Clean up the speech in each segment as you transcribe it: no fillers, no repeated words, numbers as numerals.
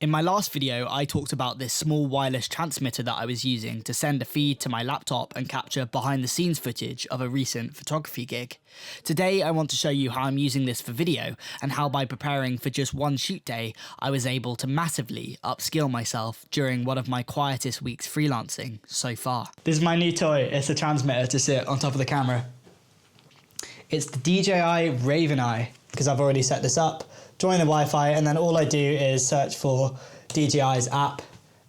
In my last video, I talked about this small wireless transmitter that I was using to send a feed to my laptop and capture behind the scenes footage of a recent photography gig. Today, I want to show you how I'm using this for video and how by preparing for just one shoot day, I was able to massively upskill myself during one of my quietest weeks freelancing so far. This is my new toy. It's a transmitter to sit on top of the camera. It's the DJI Raveneye because I've already set this up. Join the Wi-Fi, and then all I do is search for DJI's app,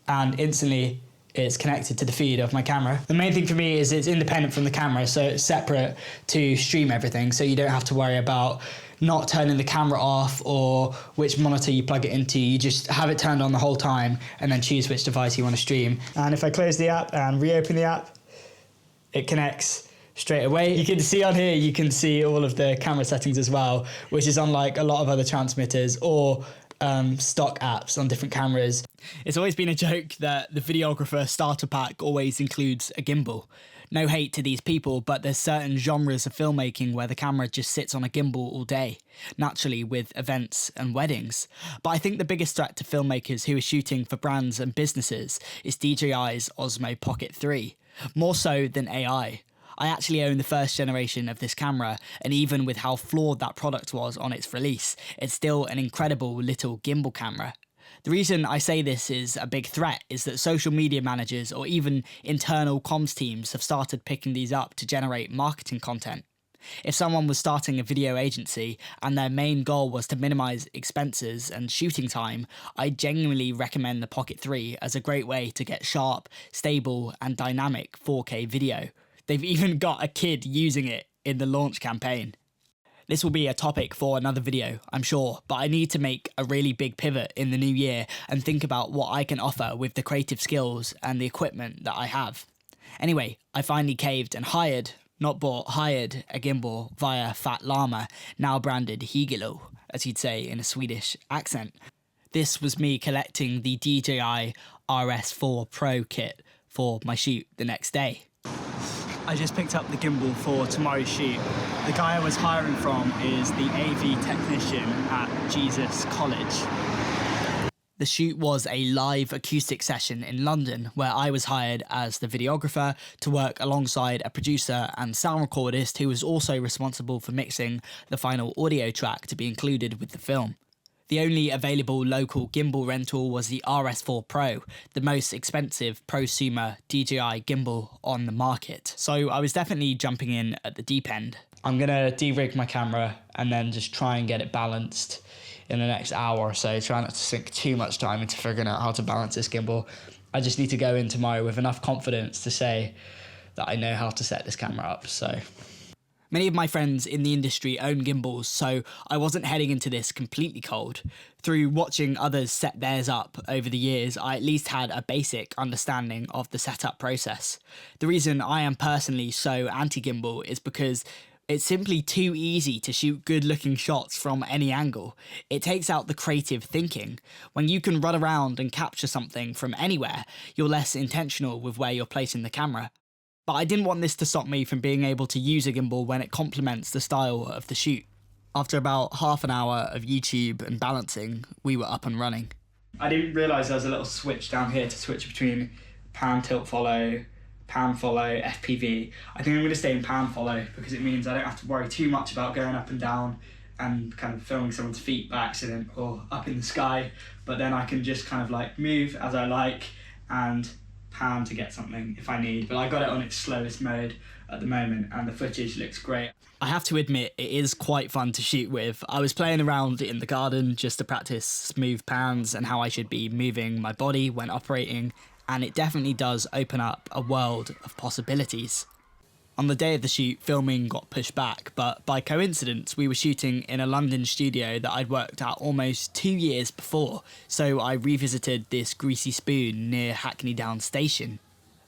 and instantly it's connected to the feed of my camera. The main thing for me is it's independent from the camera, so it's separate to stream everything, so you don't have to worry about not turning the camera off or which monitor you plug it into. You just have it turned on the whole time and then choose which device you want to stream. And if I close the app and reopen the app, it connects straight away. You can see on here, you can see all of the camera settings as well, which is unlike a lot of other transmitters or stock apps on different cameras. It's always been a joke that the videographer starter pack always includes a gimbal. No hate to these people, but there's certain genres of filmmaking where the camera just sits on a gimbal all day, naturally with events and weddings. But I think the biggest threat to filmmakers who are shooting for brands and businesses is DJI's Osmo Pocket 3, more so than AI. I actually own the first generation of this camera, and even with how flawed that product was on its release, it's still an incredible little gimbal camera. The reason I say this is a big threat is that social media managers or even internal comms teams have started picking these up to generate marketing content. If someone was starting a video agency and their main goal was to minimize expenses and shooting time, I genuinely recommend the Pocket 3 as a great way to get sharp, stable, and dynamic 4K video. They've even got a kid using it in the launch campaign. This will be a topic for another video, I'm sure, but I need to make a really big pivot in the new year and think about what I can offer with the creative skills and the equipment that I have. Anyway, I finally caved and hired a gimbal via Fat Llama, now branded Higilo, as you'd say in a Swedish accent. This was me collecting the DJI RS4 Pro kit for my shoot the next day. I just picked up the gimbal for tomorrow's shoot. The guy I was hiring from is the AV technician at Jesus College. The shoot was a live acoustic session in London where I was hired as the videographer to work alongside a producer and sound recordist who was also responsible for mixing the final audio track to be included with the film. The only available local gimbal rental was the RS4 Pro, the most expensive prosumer DJI gimbal on the market. So I was definitely jumping in at the deep end. I'm gonna de-rig my camera and then just try and get it balanced in the next hour or so. Try not to sink too much time into figuring out how to balance this gimbal. I just need to go in tomorrow with enough confidence to say that I know how to set this camera up, so. Many of my friends in the industry own gimbals, so I wasn't heading into this completely cold. Through watching others set theirs up over the years, I at least had a basic understanding of the setup process. The reason I am personally so anti-gimbal is because it's simply too easy to shoot good-looking shots from any angle. It takes out the creative thinking. When you can run around and capture something from anywhere, you're less intentional with where you're placing the camera. But I didn't want this to stop me from being able to use a gimbal when it complements the style of the shoot. After about half an hour of YouTube and balancing, we were up and running. I didn't realise there was a little switch down here to switch between pan, tilt, follow, FPV. I think I'm going to stay in pan follow because it means I don't have to worry too much about going up and down and kind of filming someone's feet by accident or up in the sky. But then I can just kind of like move as I like and pan to get something if I need, but I got it on its slowest mode at the moment and the footage looks great. I have to admit, it is quite fun to shoot with. I was playing around in the garden just to practice smooth pans and how I should be moving my body when operating, and it definitely does open up a world of possibilities. On the day of the shoot, filming got pushed back, but by coincidence, we were shooting in a London studio that I'd worked at almost 2 years before, so I revisited this greasy spoon near Hackney Down station.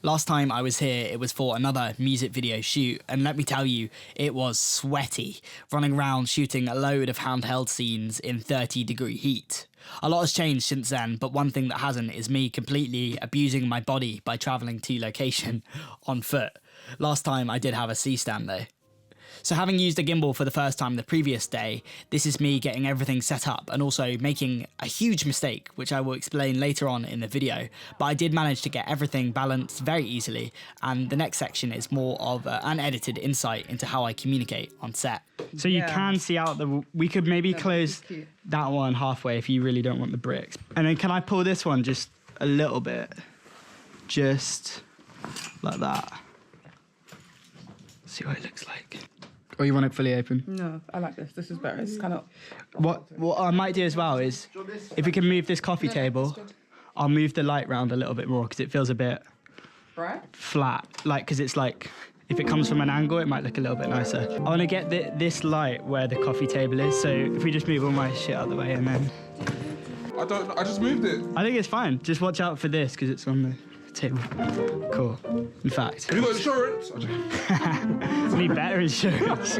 Last time I was here, it was for another music video shoot, and let me tell you, it was sweaty, running around shooting a load of handheld scenes in 30-degree heat. A lot has changed since then, but one thing that hasn't is me completely abusing my body by travelling to location on foot. Last time I did have a C-stand though. So having used a gimbal for the first time the previous day, this is me getting everything set up and also making a huge mistake, which I will explain later on in the video. But I did manage to get everything balanced very easily, and the next section is more of an edited insight into how I communicate on set. So you can see out we could maybe close that one halfway if you really don't want the bricks. And then can I pull this one just a little bit? Just like that. See what it looks like. Or you want it fully open? No, I like this. This is better. It's kind of... What I might do as well is, if we can move this coffee table, I'll move the light round a little bit more because it feels a bit flat. Like, because it's like, if it comes from an angle, it might look a little bit nicer. I want to get this light where the coffee table is. So if we just move all my shit out of the way and then... I just moved it. I think it's fine. Just watch out for this because it's on the table. Cool. In fact... Have you got insurance? Need better insurance.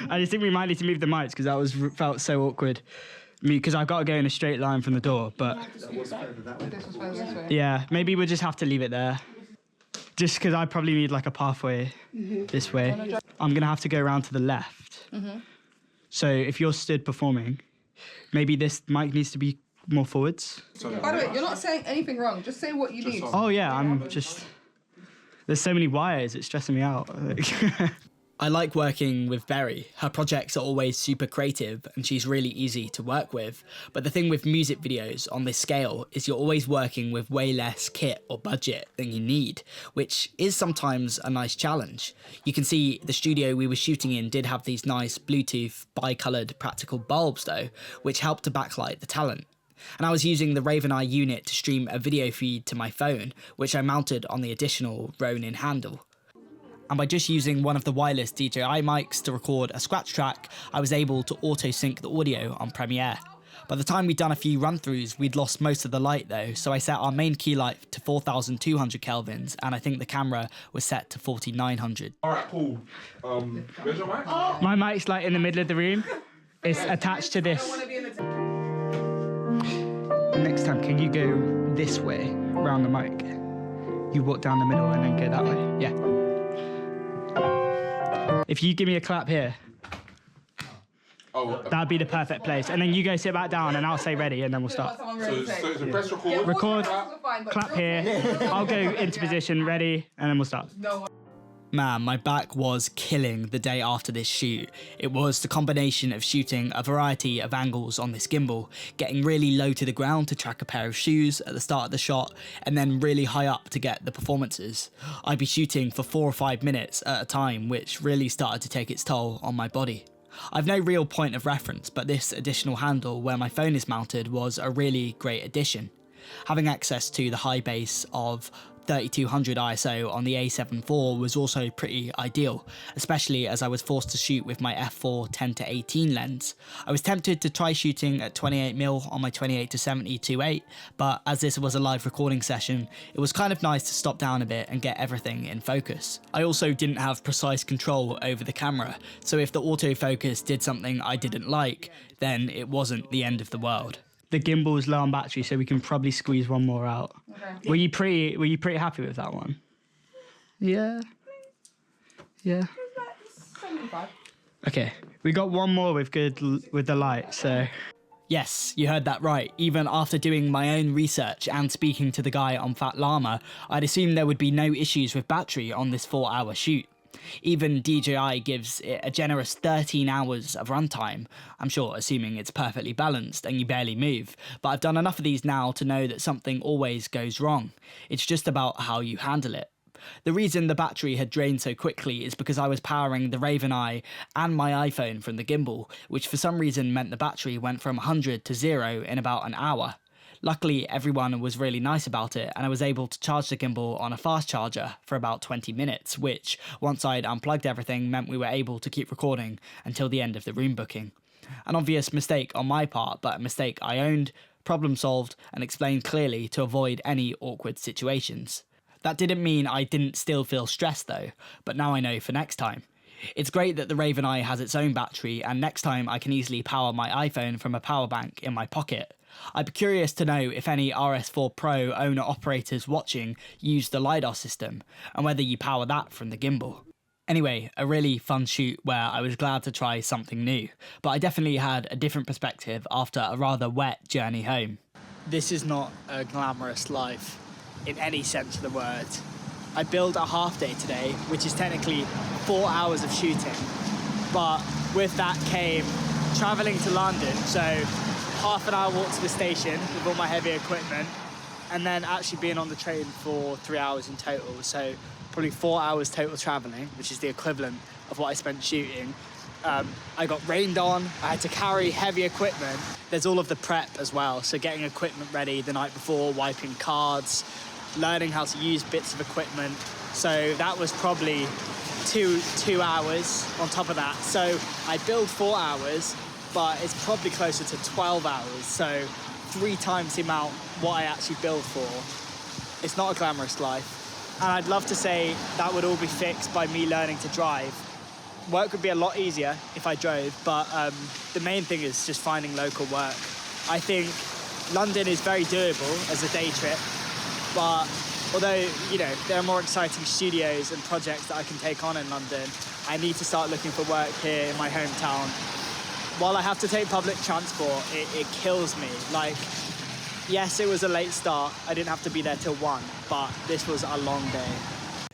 I just think we might need to move the mics because that felt so awkward. Because I've got to go in a straight line from the door, but... Yeah, maybe we'll just have to leave it there. Just because I probably need like a pathway this way. I'm going to have to go around to the left. So if you're stood performing, maybe this mic needs to be more forwards. By the way, you're not saying anything wrong. Just say what you need. Oh yeah, I'm just... There's so many wires, it's stressing me out. I like working with Berry. Her projects are always super creative and she's really easy to work with. But the thing with music videos on this scale is you're always working with way less kit or budget than you need, which is sometimes a nice challenge. You can see the studio we were shooting in did have these nice Bluetooth bi-coloured practical bulbs though, which helped to backlight the talent. And I was using the Raveneye unit to stream a video feed to my phone, which I mounted on the additional Ronin handle. And by just using one of the wireless DJI mics to record a scratch track, I was able to auto-sync the audio on Premiere. By the time we'd done a few run-throughs, we'd lost most of the light though, so I set our main key light to 4200 kelvins, and I think the camera was set to 4900. Alright, cool. Where's your mic? My mic's like in the middle of the room. It's attached to this. Next time, can you go this way, around the mic? You walk down the middle and then go that way. Yeah. If you give me a clap here, that'd be the perfect place. And then you go sit back down and I'll say ready and then we'll start. So press record. Record, clap here, I'll go into position, ready, and then we'll start. Man, my back was killing the day after this shoot. It was the combination of shooting a variety of angles on this gimbal, getting really low to the ground to track a pair of shoes at the start of the shot, and then really high up to get the performances. I'd be shooting for 4 or 5 minutes at a time, which really started to take its toll on my body. I've no real point of reference, but this additional handle where my phone is mounted was a really great addition. Having access to the high base of 3200 ISO on the A7 IV was also pretty ideal, especially as I was forced to shoot with my f4 10-18 lens. I was tempted to try shooting at 28mm on my 28-70 2.8, but as this was a live recording session, it was kind of nice to stop down a bit and get everything in focus. I also didn't have precise control over the camera, so if the autofocus did something I didn't like, then it wasn't the end of the world. The gimbal is low on battery, so we can probably squeeze one more out. Okay. Were you pretty happy with that one? Yeah. Yeah. 75. Okay, we got one more with the light, so. Yes, you heard that right. Even after doing my own research and speaking to the guy on Fat Llama, I'd assumed there would be no issues with battery on this 4-hour shoot. Even DJI gives it a generous 13 hours of runtime, I'm sure assuming it's perfectly balanced and you barely move, but I've done enough of these now to know that something always goes wrong. It's just about how you handle it. The reason the battery had drained so quickly is because I was powering the Raveneye and my iPhone from the gimbal, which for some reason meant the battery went from 100 to 0 in about an hour. Luckily, everyone was really nice about it, and I was able to charge the gimbal on a fast charger for about 20 minutes, which, once I'd unplugged everything, meant we were able to keep recording until the end of the room booking. An obvious mistake on my part, but a mistake I owned, problem solved, and explained clearly to avoid any awkward situations. That didn't mean I didn't still feel stressed though, but now I know for next time. It's great that the Raveneye has its own battery, and next time I can easily power my iPhone from a power bank in my pocket. I'd be curious to know if any RS4 Pro owner-operators watching use the LiDAR system, and whether you power that from the gimbal. Anyway, a really fun shoot where I was glad to try something new, but I definitely had a different perspective after a rather wet journey home. This is not a glamorous life in any sense of the word. I billed a half day today, which is technically 4 hours of shooting, but with that came travelling to London, so half an hour walk to the station with all my heavy equipment, and then actually being on the train for 3 hours in total, so probably 4 hours total travelling, which is the equivalent of what I spent shooting. I got rained on, I had to carry heavy equipment. There's all of the prep as well, so getting equipment ready the night before, wiping cards, learning how to use bits of equipment. So that was probably two hours on top of that. So I billed 4 hours, but it's probably closer to 12 hours, so 3 times the amount what I actually billed for. It's not a glamorous life. And I'd love to say that would all be fixed by me learning to drive. Work would be a lot easier if I drove, but the main thing is just finding local work. I think London is very doable as a day trip, but although, you know, there are more exciting studios and projects that I can take on in London, I need to start looking for work here in my hometown. While I have to take public transport, it kills me. Like, yes, it was a late start. I didn't have to be there till 1, but this was a long day.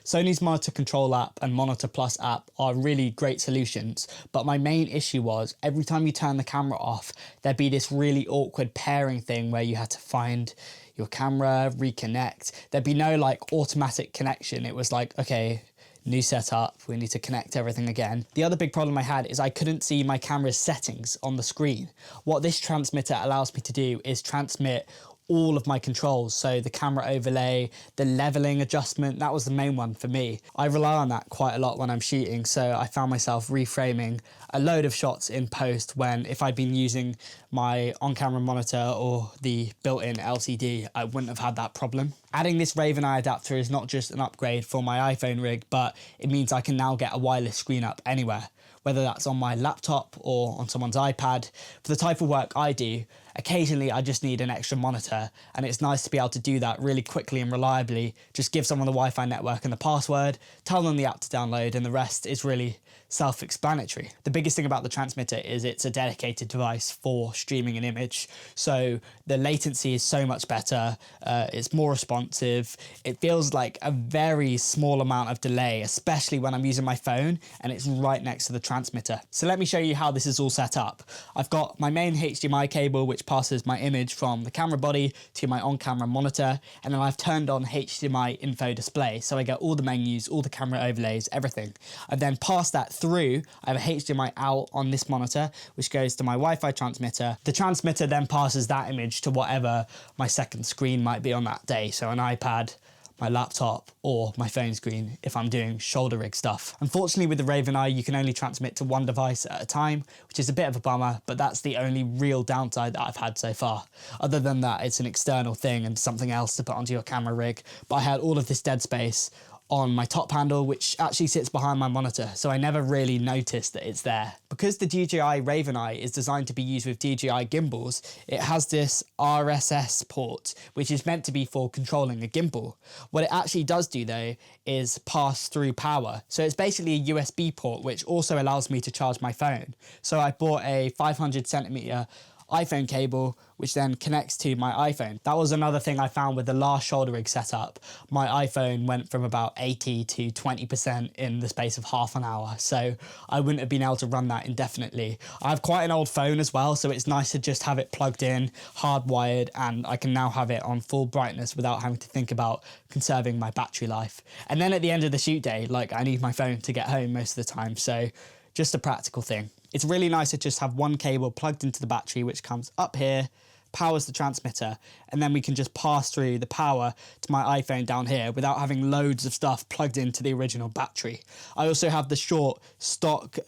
Sony's Monitor Control app and Monitor Plus app are really great solutions, but my main issue was every time you turn the camera off, there'd be this really awkward pairing thing where you had to find your camera, reconnect. There'd be no like automatic connection. It was like, okay, new setup, we need to connect everything again. The other big problem I had is I couldn't see my camera's settings on the screen. What this transmitter allows me to do is transmit all of my controls. So the camera overlay, the leveling adjustment, that was the main one for me. I rely on that quite a lot when I'm shooting, so I found myself reframing a load of shots in post when if I'd been using my on-camera monitor or the built-in LCD, I wouldn't have had that problem. Adding this Raveneye adapter is not just an upgrade for my iPhone rig, but it means I can now get a wireless screen up anywhere, whether that's on my laptop or on someone's iPad. For the type of work I do, occasionally I just need an extra monitor, and it's nice to be able to do that really quickly and reliably. Just give someone the Wi-Fi network and the password, tell them the app to download, and the rest is really self-explanatory. The biggest thing about the transmitter is it's a dedicated device for streaming an image, so the latency is so much better, it's more responsive, it feels like a very small amount of delay, especially when I'm using my phone and it's right next to the transmitter. So let me show you how this is all set up. I've got my main HDMI cable which passes my image from the camera body to my on-camera monitor, and then I've turned on HDMI info display, so I get all the menus, all the camera overlays, everything. I've then passed that through. I have a HDMI out on this monitor which goes to my Wi-Fi transmitter. The transmitter then passes that image to whatever my second screen might be on that day, so an iPad, my laptop, or my phone screen if I'm doing shoulder rig stuff. Unfortunately with the Raveneye you can only transmit to one device at a time, which is a bit of a bummer, but that's the only real downside that I've had so far. Other than that, it's an external thing and something else to put onto your camera rig, but I had all of this dead space on my top handle, which actually sits behind my monitor, so I never really noticed that it's there. Because the DJI Raveneye is designed to be used with DJI gimbals, it has this RSS port, which is meant to be for controlling a gimbal. What it actually does do though is pass through power. So it's basically a USB port, which also allows me to charge my phone. So I bought a 500 centimeter iPhone cable, which then connects to my iPhone. That was another thing I found with the last shoulder rig setup. My iPhone went from about 80 to 20% in the space of half an hour, so I wouldn't have been able to run that indefinitely. I have quite an old phone as well, so it's nice to just have it plugged in, hardwired, and I can now have it on full brightness without having to think about conserving my battery life. And then at the end of the shoot day, like, I need my phone to get home most of the time, so just a practical thing. It's really nice to just have one cable plugged into the battery, which comes up here, powers the transmitter, and then we can just pass through the power to my iPhone down here without having loads of stuff plugged into the original battery. I also have the short stock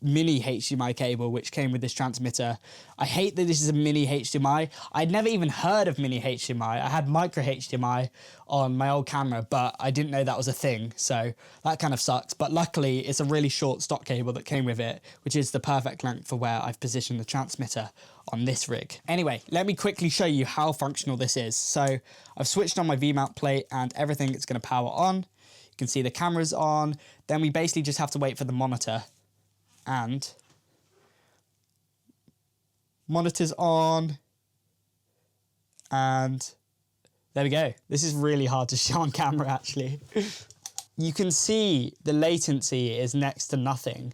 mini HDMI cable which came with this transmitter. I hate that this is a mini HDMI. I'd never even heard of mini HDMI. I had micro HDMI on my old camera, but I didn't know that was a thing, so that kind of sucks. But luckily it's a really short stock cable that came with it, which is the perfect length for where I've positioned the transmitter on this rig. Anyway, let me quickly show you how functional this is. So I've switched on my V-mount plate and everything is going to power on. You can see the camera's on. Then we basically just have to wait for the monitor. And monitor's on. And there we go. This is really hard to show on camera, actually. You can see the latency is next to nothing.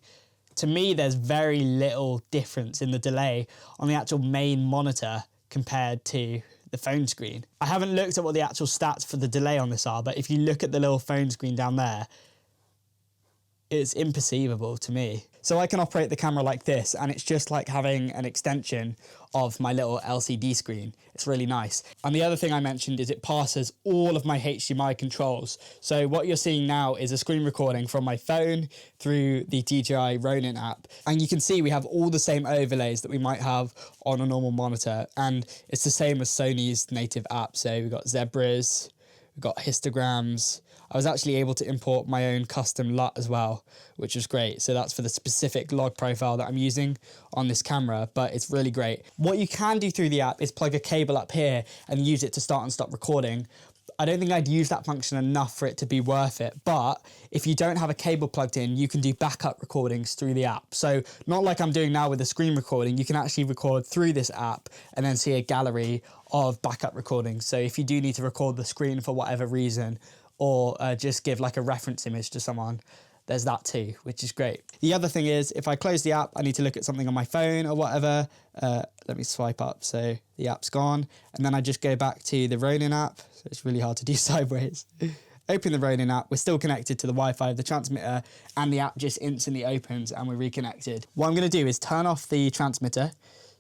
To me, there's very little difference in the delay on the actual main monitor compared to the phone screen. I haven't looked at what the actual stats for the delay on this are, but if you look at the little phone screen down there, it's imperceivable to me. So I can operate the camera like this, and it's just like having an extension of my little LCD screen. It's really nice. And the other thing I mentioned is it passes all of my HDMI controls. So what you're seeing now is a screen recording from my phone through the DJI Ronin app. And you can see we have all the same overlays that we might have on a normal monitor. And it's the same as Sony's native app. So we've got zebras, we've got histograms. I was actually able to import my own custom LUT as well, which was great. So that's for the specific log profile that I'm using on this camera, but it's really great. What you can do through the app is plug a cable up here and use it to start and stop recording. I don't think I'd use that function enough for it to be worth it, but if you don't have a cable plugged in, you can do backup recordings through the app. So not like I'm doing now with the screen recording, you can actually record through this app and then see a gallery of backup recordings. So if you do need to record the screen for whatever reason, or just give like a reference image to someone, there's that too, which is great. The other thing is, if I close the app, I need to look at something on my phone or whatever. Let me swipe up, so the app's gone. And then I just go back to the Ronin app. So it's really hard to do sideways. Open the Ronin app, we're still connected to the Wi-Fi of the transmitter, and the app just instantly opens and we're reconnected. What I'm gonna do is turn off the transmitter,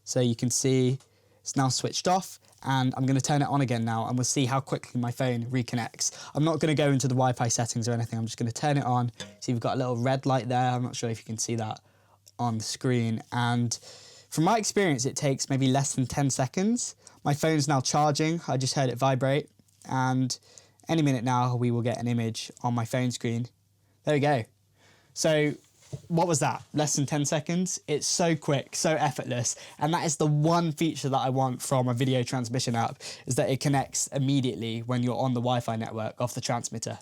so you can see it's now switched off. And I'm going to turn it on again now, and we'll see how quickly my phone reconnects. I'm not going to go into the Wi-Fi settings or anything. I'm just going to turn it on. See, we've got a little red light there. I'm not sure if you can see that on the screen. And from my experience, it takes maybe less than 10 seconds. My phone's now charging. I just heard it vibrate. And any minute now, we will get an image on my phone screen. There we go. So what was that? Less than 10 seconds? It's so quick, so effortless. And that is the one feature that I want from a video transmission app, is that it connects immediately when you're on the Wi-Fi network off the transmitter.